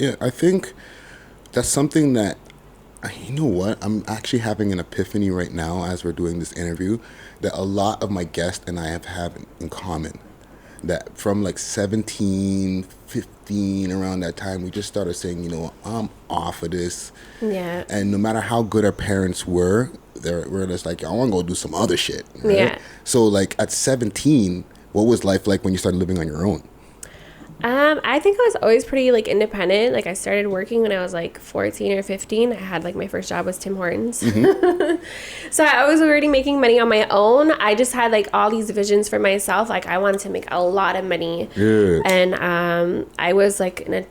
Yeah, I think that's something that, you know what? I'm actually having an epiphany right now as we're doing this interview that a lot of my guests and I have in common. That from like 17, 15, around that time, we just started saying, you know, I'm off of this. Yeah. And no matter how good our parents were, we're just like, I want to go do some other shit. Right? Yeah. So like at 17, what was life like when you started living on your own? I think I was always pretty like independent. Like I started working when I was like 14 or 15. I had like my first job was Tim Hortons. So I was already making money on my own. I just had like all these visions for myself. Like I wanted to make a lot of money. Yeah. And I was like in a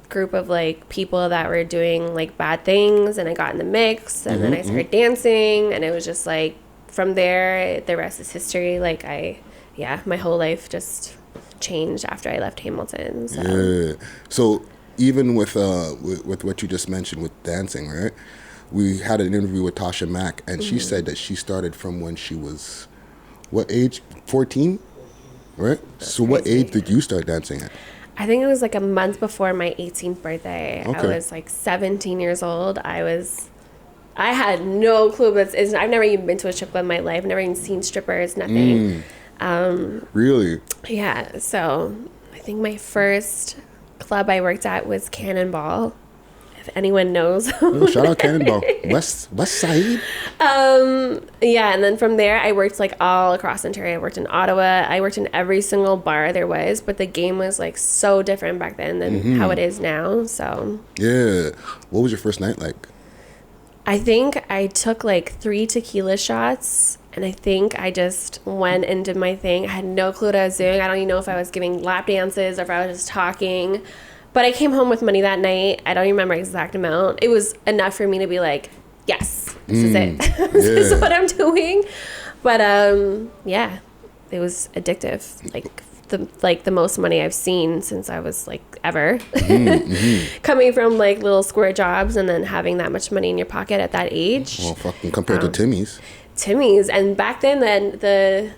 group of like people that were doing like bad things, and I got in the mix, and then I started dancing, and it was just like from there the rest is history. Like my whole life just changed after I left Hamilton. So. Yeah. So even with what you just mentioned with dancing, right? We had an interview with Tasha Mack, and she said that she started from when she was, what age? 14, right? So what age did you start dancing at? I think it was like a month before my 18th birthday. Okay. I was like 17 years old. I had no clue, but I've never even been to a strip club in my life. Never even seen strippers, nothing. Really? Yeah, so I think my first club I worked at was Cannonball, if anyone knows. Oh, shout out Cannonball. West Side. Yeah, and then from there I worked like all across Ontario. I worked in Ottawa. I worked in every single bar there was, but the game was like so different back then than how it is now. So Yeah. What was your first night like? I think I took like 3 tequila shots, and I think I just went and did my thing. I had no clue what I was doing. I don't even know if I was giving lap dances or if I was just talking. But I came home with money that night. I don't even remember exact amount. It was enough for me to be like, yes, this is it. This is what I'm doing. But yeah, it was addictive. Like the most money I've seen since I was like ever. Coming from like little square jobs and then having that much money in your pocket at that age. Well, fucking compared to Timmy's. And back then the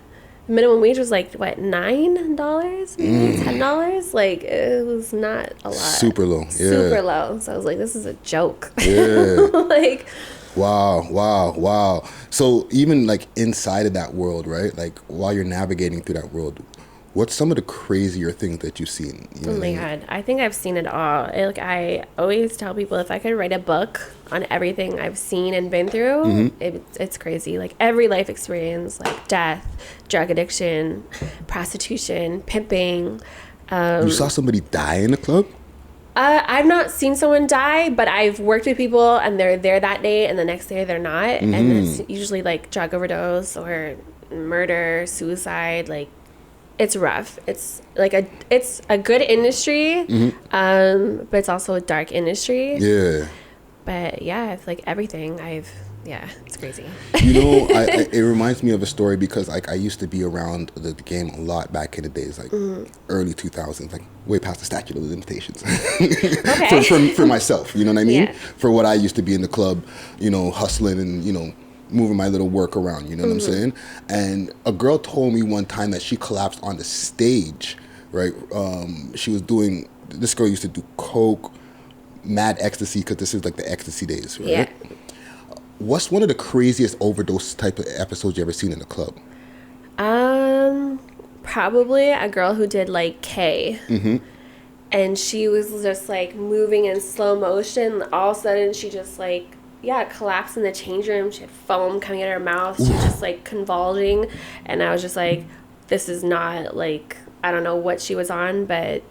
minimum wage was like what, $9, maybe $10. Like it was not a lot. Super low. Yeah. Super low. So I was like, this is a joke. Yeah. Like. Wow. So even like inside of that world, right? Like while you're navigating through that world, what's some of the crazier things that you've seen? You know oh my God, I think I've seen it all. Like I always tell people, if I could write a book on everything I've seen and been through, it's crazy. Like every life experience, like death, drug addiction, prostitution, pimping. You saw somebody die in the club? I've not seen someone die, but I've worked with people and they're there that day and the next day they're not. And it's usually like drug overdose or murder, suicide, like. It's rough. It's like it's a good industry, but it's also a dark industry. Yeah. But yeah, it's like everything. It's crazy. You know, it reminds me of a story because like I used to be around the game a lot back in the days, like early 2000s, like way past the statute of limitations. Okay. for myself, you know what I mean? Yeah. For what I used to be in the club, you know, hustling and, you know, moving my little work around, you know what I'm saying? And a girl told me one time that she collapsed on the stage, right? She was doing, this girl used to do coke, mad ecstasy, because this is like the ecstasy days, right? Yeah. What's one of the craziest overdose type of episodes you ever seen in the club? Probably a girl who did like K. And she was just like moving in slow motion. All of a sudden she just like, collapsed in the change room. She had foam coming out of her mouth. She was just like convulsing. And I was just like, this is not like, I don't know what she was on, but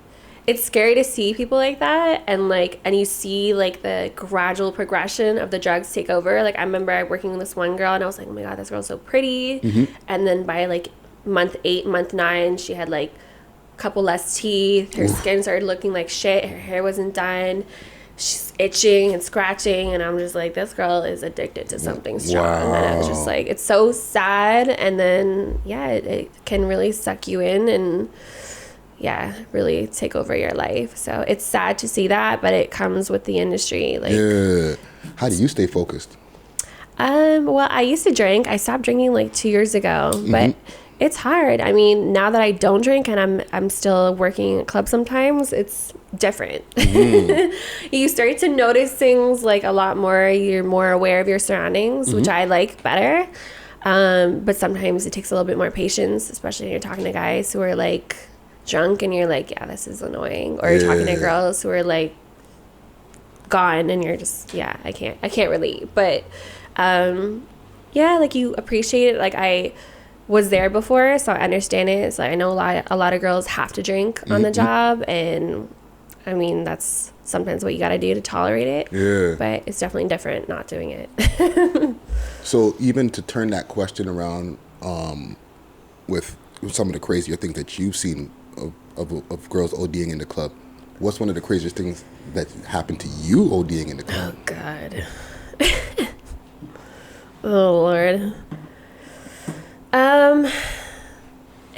it's scary to see people like that. And you see like the gradual progression of the drugs take over. Like I remember working with this one girl and I was like, oh my God, this girl's so pretty. And then by like month 8, month 9, she had like a couple less teeth. Her skin started looking like shit. Her hair wasn't done. She's itching and scratching, and I'm just like, this girl is addicted to something strong. Wow. And I was just like, it's so sad. And then it can really suck you in and really take over your life. So it's sad to see that, but it comes with the industry. Like, how do you stay focused? Well, I used to drink. I stopped drinking like 2 years ago, but It's hard. I mean, now that I don't drink and I'm still working at clubs sometimes, it's different. You start to notice things like a lot more. You're more aware of your surroundings, which I like better. But sometimes it takes a little bit more patience, especially when you're talking to guys who are like drunk and you're like, yeah, this is annoying. Or you're talking to girls who are like gone and you're just, yeah, I can't relate. But yeah, like you appreciate it. Like I was there before, so I understand it. So I know a lot of girls have to drink on the job, and I mean that's sometimes what you got to do to tolerate it. Yeah. But it's definitely different not doing it. So even to turn that question around, with some of the crazier things that you've seen of girls ODing in the club, what's one of the craziest things that happened to you ODing in the club? Oh God. Oh Lord.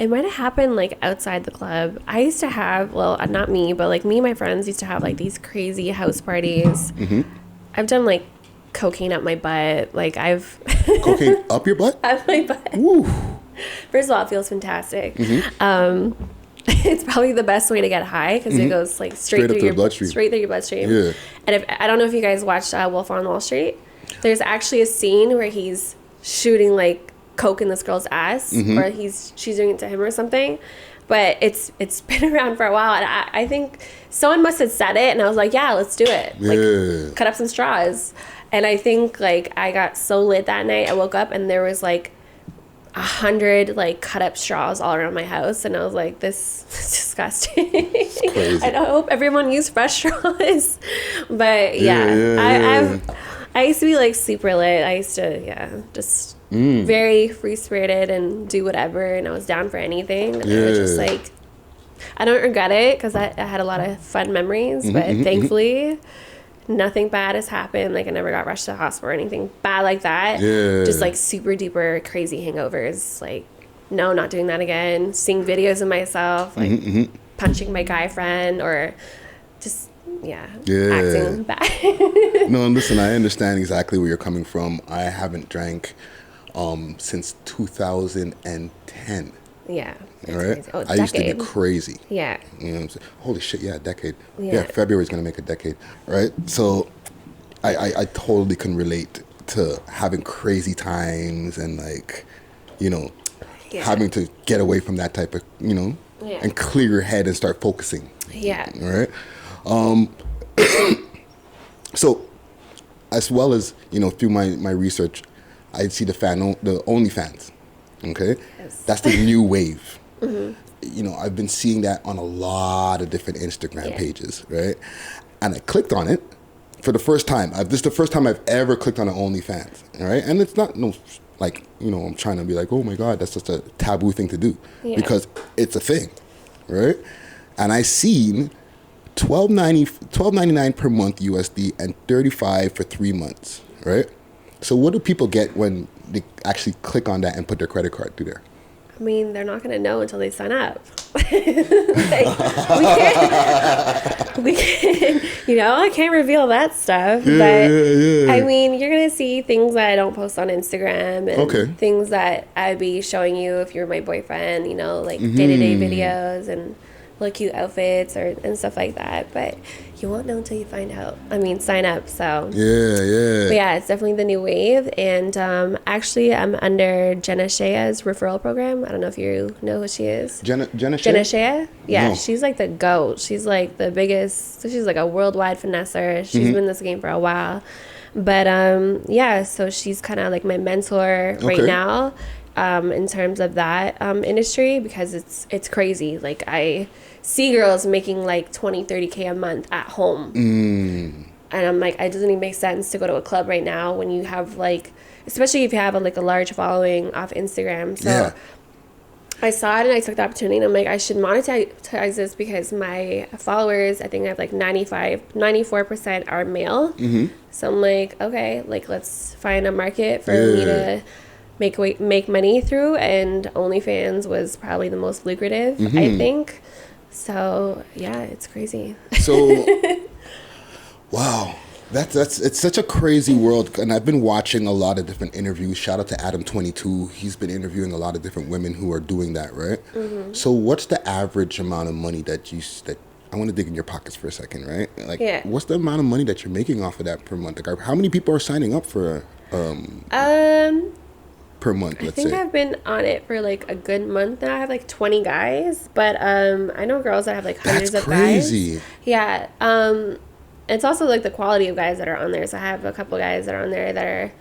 It might have happened like outside the club. I used to have, well, not me, but like me and my friends used to have like these crazy house parties. I've done like cocaine up my butt. Like I've Cocaine up your butt? up my butt. Woo. First of all, it feels fantastic. It's probably the best way to get high because it goes like straight through your bloodstream. Straight through your bloodstream. Yeah. And I don't know if you guys watched Wolf on Wall Street. There's actually a scene where he's shooting like coke in this girl's ass, or she's doing it to him or something. But it's been around for a while, and I think someone must have said it, and I was like, yeah, let's do it. Like cut up some straws. And I think like I got so lit that night, I woke up and there was like 100 like cut up straws all around my house, and I was like, this is disgusting. Crazy. I hope everyone used fresh straws. But I used to be like super lit. I used to just very free spirited and do whatever, and I was down for anything. And I was just like, I don't regret it because I had a lot of fun memories, but thankfully nothing bad has happened. Like I never got rushed to the hospital or anything bad like that. Just like super duper crazy hangovers. Like no, not doing that again. Seeing videos of myself like punching my guy friend or just acting bad. No, listen, I understand exactly where you're coming from. I haven't drank since 2010. Yeah. All right. Oh, I used to be crazy. Yeah. You know what I'm saying? Holy shit, yeah, a decade. Yeah, February's gonna make a decade. Right? So I totally can relate to having crazy times and like, you know, having to get away from that type of, you know, and clear your head and start focusing. Yeah. All right. So as well as, you know, through my research, I see the OnlyFans. Okay. Yes. That's the new wave. You know, I've been seeing that on a lot of different Instagram pages, right? And I clicked on it for the first time. This is the first time I've ever clicked on an OnlyFans, all right? And it's not like, you know, I'm trying to be like, oh my God, that's just a taboo thing to do because it's a thing, right? And I seen $12.99 per month USD and $35 for 3 months, right? So what do people get when they actually click on that and put their credit card through there? I mean, they're not going to know until they sign up. we can't, you know, I can't reveal that stuff. I mean, you're going to see things that I don't post on Instagram and things that I'd be showing you if you're my boyfriend, you know, like day-to-day videos and little cute outfits and stuff like that. But you won't know until you find out. I mean, sign up. So but yeah, it's definitely the new wave. And actually, I'm under Jenna Shea's referral program. I don't know if you know who she is. Jenna Shea? Yeah, no. She's like the GOAT. She's like the biggest. So she's like a worldwide finesser. She's been in this game for a while. But yeah, so she's kind of like my mentor right now. In terms of that industry, because it's crazy. Like I see girls making like 20-30K a month at home, and I'm like, it doesn't even make sense to go to a club right now when you have like, especially if you have a large following off Instagram. So I saw it and I took the opportunity, and I'm like, I should monetize this because my followers, I think I have like 94% are male. So I'm like, okay, like let's find a market for me to make money through, and OnlyFans was probably the most lucrative, I think. So yeah, it's crazy. So wow. It's such a crazy world, and I've been watching a lot of different interviews. Shout out to Adam22. He's been interviewing a lot of different women who are doing that, right? Mm-hmm. So what's the average amount of money that I want to dig in your pockets for a second, right? Like, what's the amount of money that you're making off of that per month? Like, how many people are signing up for per month? Let's say. I think I've been on it for like a good month now. I have like 20 guys, but I know girls that have like hundreds of guys. That's crazy. Yeah. It's also like the quality of guys that are on there. So I have a couple guys that are on there that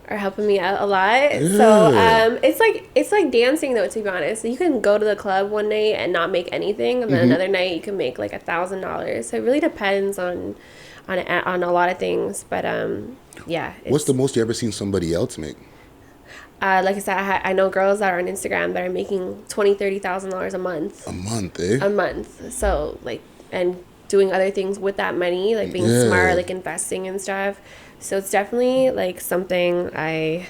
are helping me out a lot. Yeah. So it's like dancing though, to be honest. You can go to the club one night and not make anything, and then another night you can make like $1,000. So it really depends on a lot of things. But yeah. What's the most you ever seen somebody else make? Like I said, I know girls that are on Instagram that are making $20,000-$30,000 a month. A month, eh? A month. So like, and doing other things with that money, like being smart, like investing and stuff. So it's definitely like something I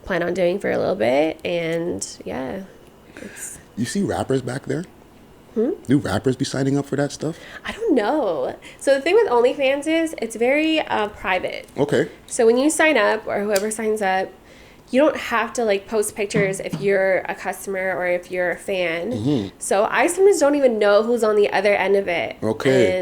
plan on doing for a little bit. And yeah, you see rappers back there? Do rappers be signing up for that stuff? I don't know. So the thing with OnlyFans is it's very private. Okay. So when you sign up, or whoever signs up, you don't have to like post pictures if you're a customer or if you're a fan. So I sometimes don't even know who's on the other end of it. Okay. And